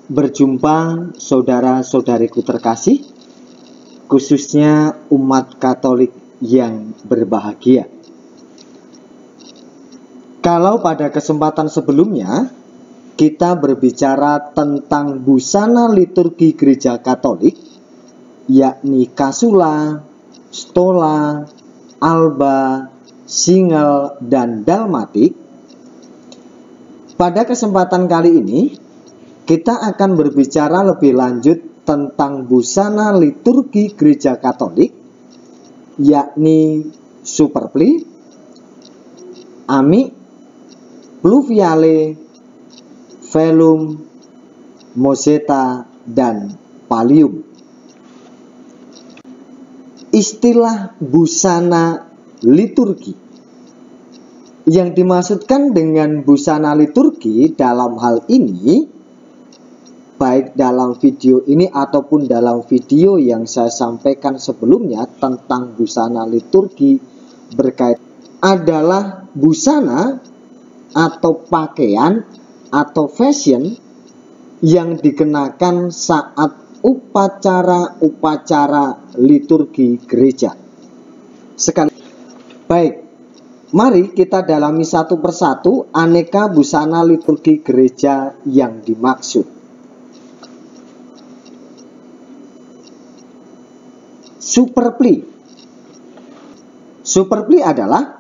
Berjumpa saudara-saudariku terkasih, khususnya umat Katolik yang berbahagia. Kalau pada kesempatan sebelumnya kita berbicara tentang busana liturgi Gereja Katolik, yakni kasula, stola, alba, singel, dan dalmatik, pada kesempatan kali ini kita akan berbicara lebih lanjut tentang busana liturgi Gereja Katolik, yakni superpli, ami, pluviale, velum, mozzetta, dan pallium. Istilah busana liturgi yang dimaksudkan dengan busana liturgi dalam hal ini, baik dalam video ini ataupun dalam video yang saya sampaikan sebelumnya tentang busana liturgi berkaitan adalah busana atau pakaian atau fashion yang dikenakan saat upacara-upacara liturgi gereja. Baik, mari kita dalami satu persatu aneka busana liturgi gereja yang dimaksud. Superpli. Superpli adalah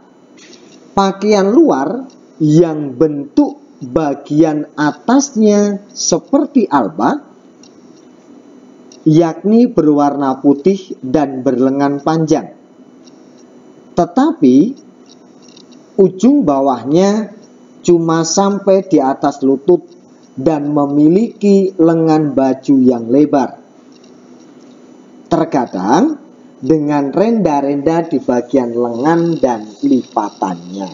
pakaian luar yang bentuk bagian atasnya seperti alba, yakni berwarna putih dan berlengan panjang. Tetapi ujung bawahnya cuma sampai di atas lutut dan memiliki lengan baju yang lebar. Terkadang dengan renda-renda di bagian lengan dan lipatannya.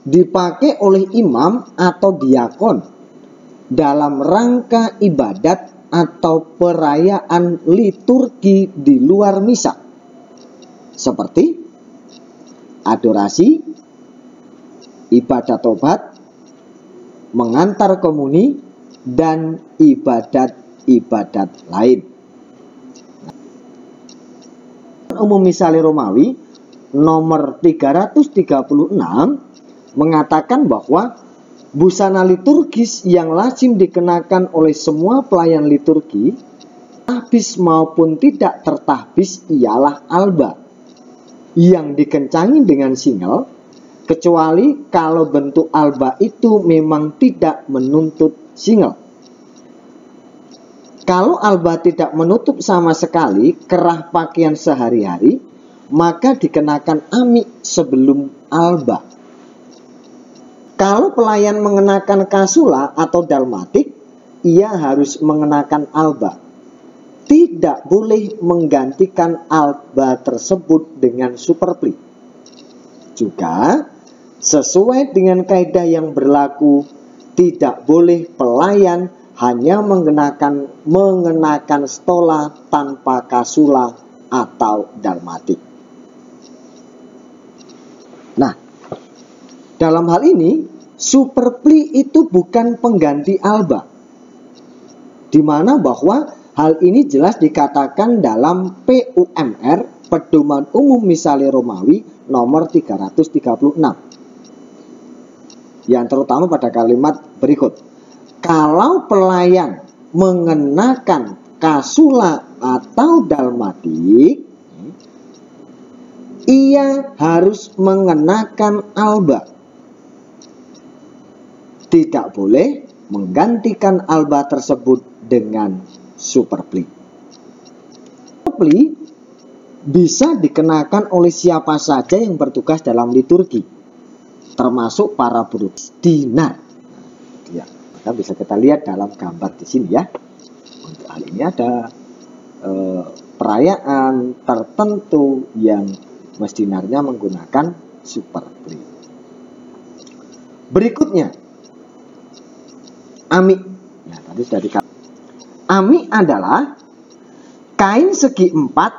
Dipakai oleh imam atau diakon dalam rangka ibadat atau perayaan liturgi di luar misa, seperti adorasi, ibadat tobat, mengantar komuni, dan ibadat lain. Umum Misale Romawi nomor 336 mengatakan bahwa busana liturgis yang lazim dikenakan oleh semua pelayan liturgi, tahbis maupun tidak tertahbis, ialah alba yang dikencangi dengan singel, kecuali kalau bentuk alba itu memang tidak menuntut singel. Kalau alba tidak menutup sama sekali kerah pakaian sehari-hari, maka dikenakan ami sebelum alba. Kalau pelayan mengenakan kasula atau dalmatik, ia harus mengenakan alba. Tidak boleh menggantikan alba tersebut dengan superpli. Juga, sesuai dengan kaidah yang berlaku, tidak boleh pelayan hanya mengenakan stola tanpa kasula atau dalmatik. Nah, dalam hal ini superpli itu bukan pengganti alba, di mana bahwa hal ini jelas dikatakan dalam PUMR, Pedoman Umum Misale Romawi nomor 336, yang terutama pada kalimat berikut. Kalau pelayan mengenakan kasula atau dalmatik, ia harus mengenakan alba. Tidak boleh menggantikan alba tersebut dengan superpli. Superpli bisa dikenakan oleh siapa saja yang bertugas dalam liturgi, termasuk para buruh dinar. Ya. Bisa kita lihat dalam gambar di sini ya. Untuk hal ini ada perayaan tertentu yang mesdinarnya menggunakan superpli. Berikutnya, ami. Ya, tadi sudah dikatakan. Ami adalah kain segi empat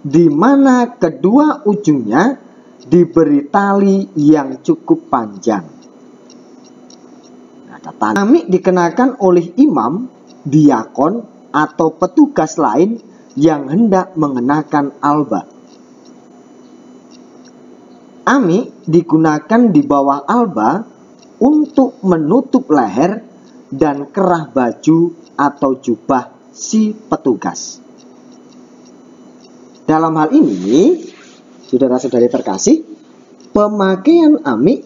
di mana kedua ujungnya diberi tali yang cukup panjang. tanda tangan. Ami dikenakan oleh imam, diakon, atau petugas lain yang hendak mengenakan alba. Ami digunakan di bawah alba untuk menutup leher dan kerah baju atau jubah si petugas. Dalam hal ini, saudara-saudari terkasih, pemakaian ami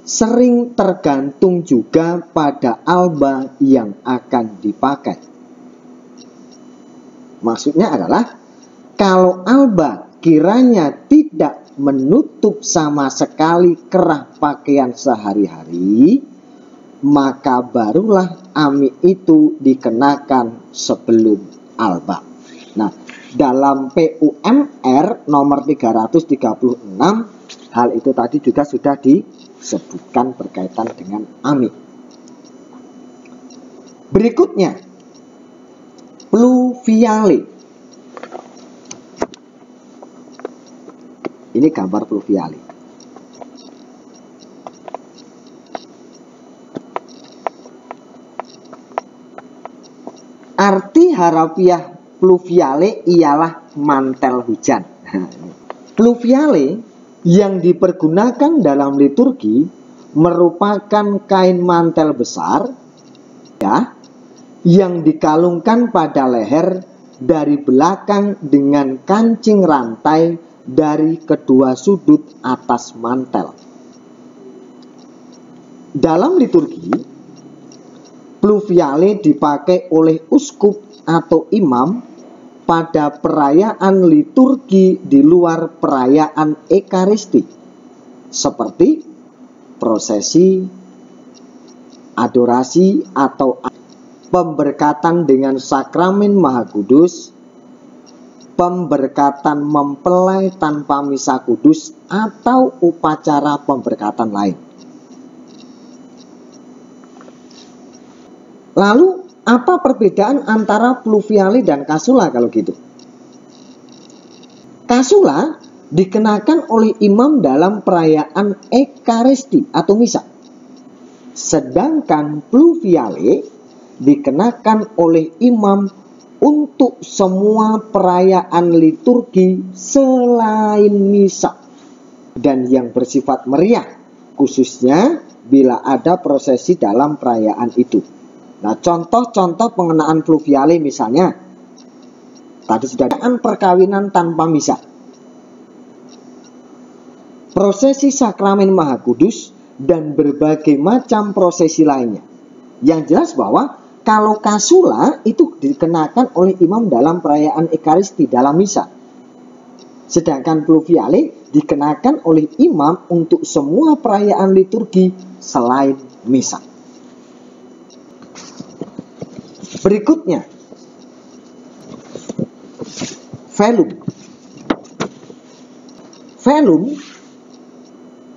sering tergantung juga pada alba yang akan dipakai. Maksudnya adalah, kalau alba kiranya tidak menutup sama sekali kerah pakaian sehari-hari, maka barulah ami itu dikenakan sebelum alba. Nah, dalam PUMR nomor 336, hal itu tadi juga sudah disebutkan berkaitan dengan ami. Berikutnya, pluviale. Ini gambar pluviale. Arti harafiah pluviale ialah mantel hujan. Pluviale yang dipergunakan dalam liturgi merupakan kain mantel besar ya, yang dikalungkan pada leher dari belakang dengan kancing rantai dari kedua sudut atas mantel. Dalam liturgi, pluviale dipakai oleh uskup atau imam pada perayaan liturgi di luar perayaan Ekaristi, seperti prosesi, adorasi, atau pemberkatan dengan sakramen Maha Kudus, pemberkatan mempelai tanpa misa kudus, atau upacara pemberkatan lain. Lalu, apa perbedaan antara pluviale dan casula kalau gitu? Casula dikenakan oleh imam dalam perayaan Ekaristi atau misa. Sedangkan pluviale dikenakan oleh imam untuk semua perayaan liturgi selain misa dan yang bersifat meriah, khususnya bila ada prosesi dalam perayaan itu. Nah, contoh-contoh pengenaan pluviale misalnya, tadi sudah ada perkawinan tanpa misa, prosesi sakramen Maha Kudus, dan berbagai macam prosesi lainnya. Yang jelas bahwa kalau casula itu dikenakan oleh imam dalam perayaan Ekaristi dalam misa. Sedangkan pluviale dikenakan oleh imam untuk semua perayaan liturgi selain misa. Berikutnya, velum. Velum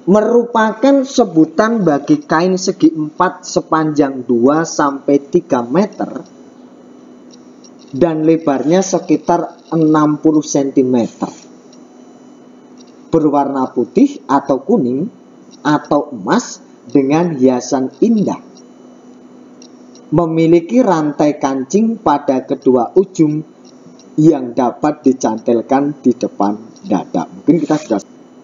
merupakan sebutan bagi kain segi empat sepanjang 2-3 meter dan lebarnya sekitar 60 cm. Berwarna putih atau kuning atau emas dengan hiasan indah. Memiliki rantai kancing pada kedua ujung yang dapat dicantelkan di depan dada. Mungkin kita sudah.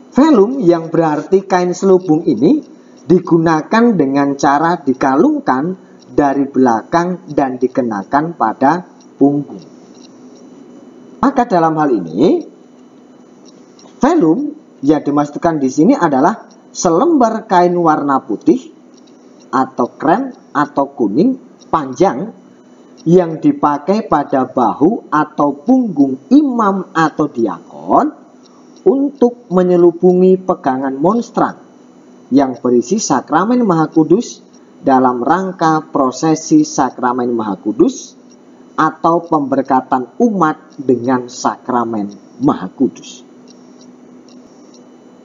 Velum yang berarti kain selubung ini digunakan dengan cara dikalungkan dari belakang dan dikenakan pada punggung. Maka dalam hal ini, velum yang dimaksudkan di sini adalah selembar kain warna putih atau krem atau kuning panjang yang dipakai pada bahu atau punggung imam atau diakon untuk menyelubungi pegangan monstran yang berisi sakramen Maha Kudus dalam rangka prosesi sakramen Maha Kudus atau pemberkatan umat dengan sakramen Maha Kudus.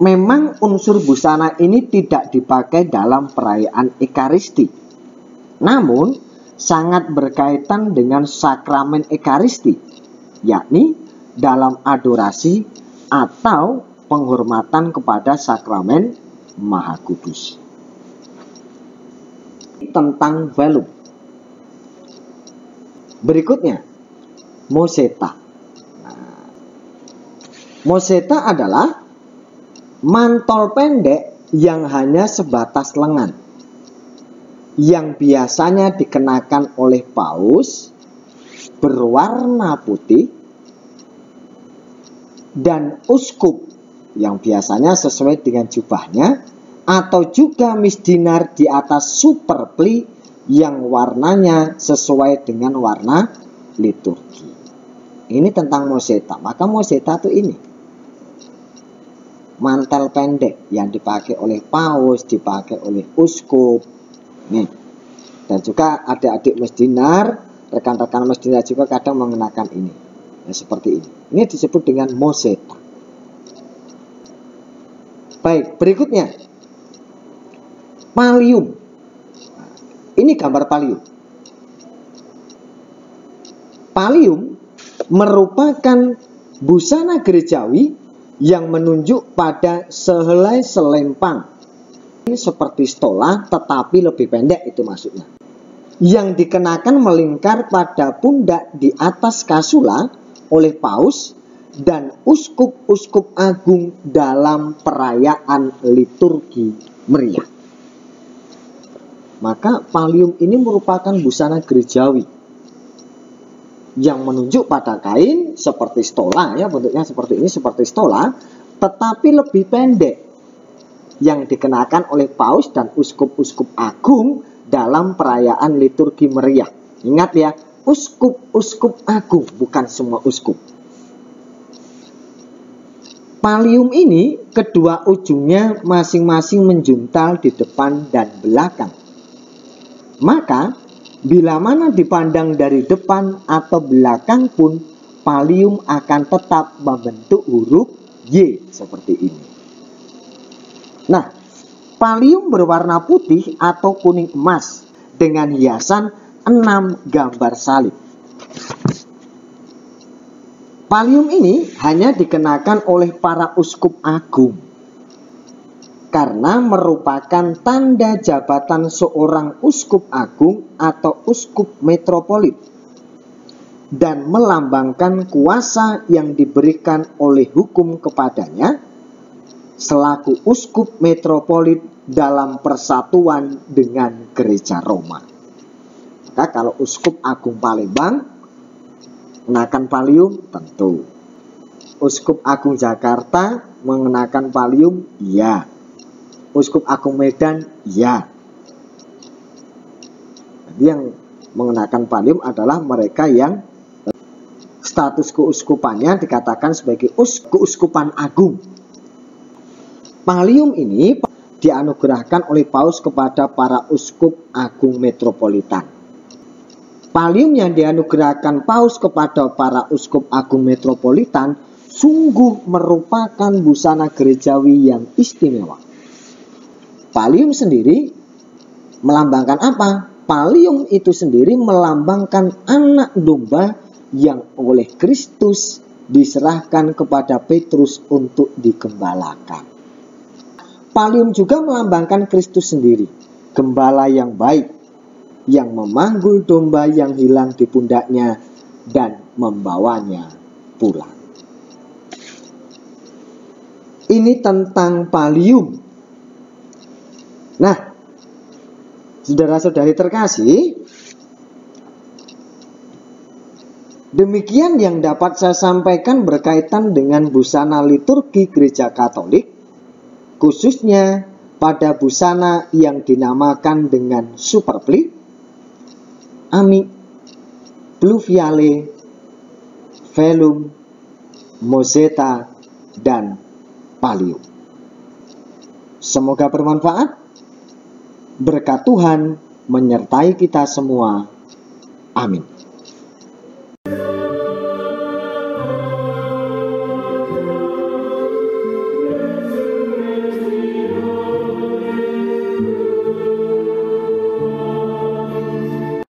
Memang unsur busana ini tidak dipakai dalam perayaan Ekaristi, namun sangat berkaitan dengan sakramen Ekaristi, yakni dalam adorasi atau penghormatan kepada sakramen Maha Kudus. tentang velum. Berikutnya, moseta. Nah, moseta adalah mantol pendek yang hanya sebatas lengan, yang biasanya dikenakan oleh paus, berwarna putih, dan uskup yang biasanya sesuai dengan jubahnya, atau juga misdinar di atas superpli yang warnanya sesuai dengan warna liturgi. Ini tentang moseta. Maka moseta itu ini, mantel pendek yang dipakai oleh paus, dipakai oleh uskup. Nih. Dan juga adik-adik misdinar, rekan-rekan misdinar juga kadang mengenakan ini. Ya, seperti ini. Ini disebut dengan moseta. Baik, berikutnya pallium. Ini gambar pallium. Pallium merupakan busana gerejawi yang menunjuk pada sehelai selempang. Ini seperti stola tetapi lebih pendek, itu maksudnya. Yang dikenakan melingkar pada pundak di atas kasula oleh paus dan uskup-uskup agung dalam perayaan liturgi meriah. Maka pallium ini merupakan busana gerejawi yang menunjuk pada kain seperti stola, ya, bentuknya seperti ini, seperti stola, tetapi lebih pendek, yang dikenakan oleh paus dan uskup-uskup agung dalam perayaan liturgi meriah. Ingat ya, uskup-uskup agung, bukan semua uskup. Pallium ini kedua ujungnya masing-masing menjuntal di depan dan belakang. Maka bila mana dipandang dari depan atau belakang pun, pallium akan tetap membentuk huruf Y seperti ini. Nah, pallium berwarna putih atau kuning emas dengan hiasan 6 gambar salib. Pallium ini hanya dikenakan oleh para uskup agung karena merupakan tanda jabatan seorang uskup agung atau uskup metropolit dan melambangkan kuasa yang diberikan oleh hukum kepadanya selaku uskup metropolit dalam persatuan dengan gereja Roma. Maka kalau uskup agung Palembang mengenakan pallium, tentu. Uskup agung Jakarta mengenakan pallium, iya. Uskup agung Medan, iya. Jadi yang mengenakan pallium adalah mereka yang status keuskupannya dikatakan sebagai keuskupan agung. Pallium ini dianugerahkan oleh paus kepada para uskup agung metropolitan. Pallium yang dianugerahkan paus kepada para uskup agung metropolitan sungguh merupakan busana gerejawi yang istimewa. Pallium sendiri melambangkan apa? Pallium itu sendiri melambangkan anak domba yang oleh Kristus diserahkan kepada Petrus untuk digembalakan. Pallium juga melambangkan Kristus sendiri, gembala yang baik, yang memanggul domba yang hilang di pundaknya dan membawanya pulang. Ini tentang pallium. Nah, saudara-saudari terkasih, demikian yang dapat saya sampaikan berkaitan dengan busana liturgi Gereja Katolik, khususnya pada busana yang dinamakan dengan superpli, ami, pluviale, velum, moseta, dan pallium. Semoga bermanfaat. Berkat Tuhan menyertai kita semua. Amin.